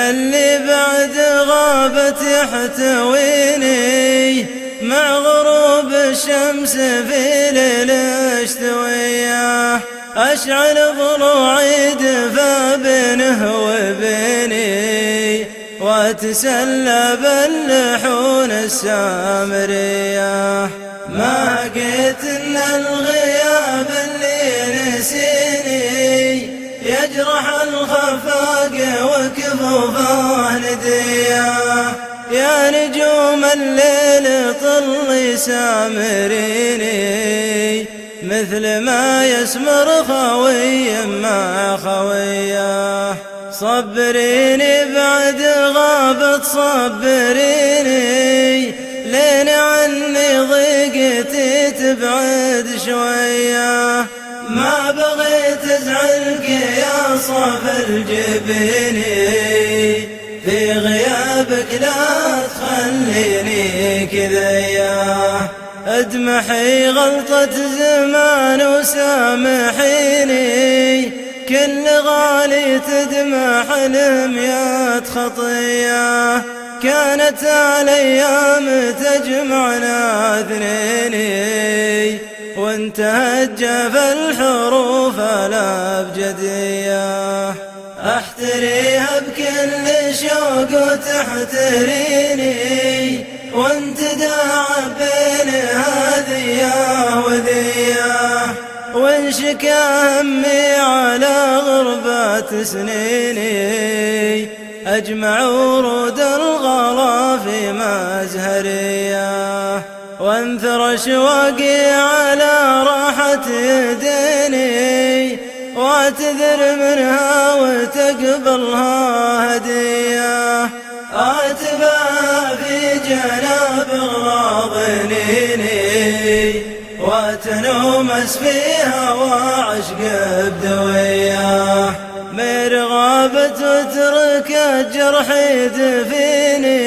اللي بعد غابت يحتويني مع غروب الشمس في ليل اشتويه، أشعل ضلوعي دفا بينه وبيني واتسلى باللحون السامرية. ما قيت إن الغياب اللي نسيني يجرح الخفاق وكفوفه نديه، يا نجوم الليل طلي سامريني مثل ما يسمر خوي مع خويه. صبريني بعد غابت صبريني لين عني ضيقتي تبعد شويه، ما بغيت ازعلك يا صف الجبيني في غيابك لا تخليني كذية. ادمحي غلطة زمان وسامحيني كل غالي تدمح لميات خطية، كانت الايام تجمعنا اثنيني وانتهت جف الحروف الابجدية. احتريها بكل شوق وتحتريني وانت داعب بين هذية وذية، وانشكى همي على غربة سنيني أجمع ورود الغلا في مزهرية، وانثر أشواقي على راحة يديني واعتذر منها وتقبلها هدية، آتبها في جناب غاضنيني وتنومس فيها وعشق بدوية. مرغابة وترك الجرح يدفيني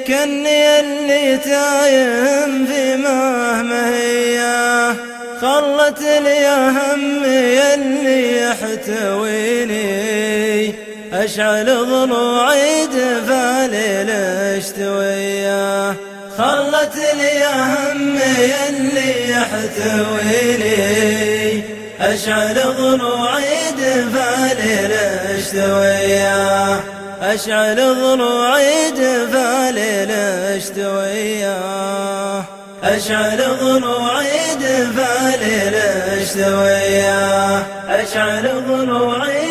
كني اللي تايم في مهمهية، خلت لي همي اللي يحتويني أشعل ضلوعي دفا ليل اشتويه، خلت لي همي اللي يحتويني أشعل ضلوعي دفا ليل اشتويه، أشعل ضلوعي دفا ليل اشتويه، أشعل ضلوعي دفا ليل اشتويه، أشعل ضلوعي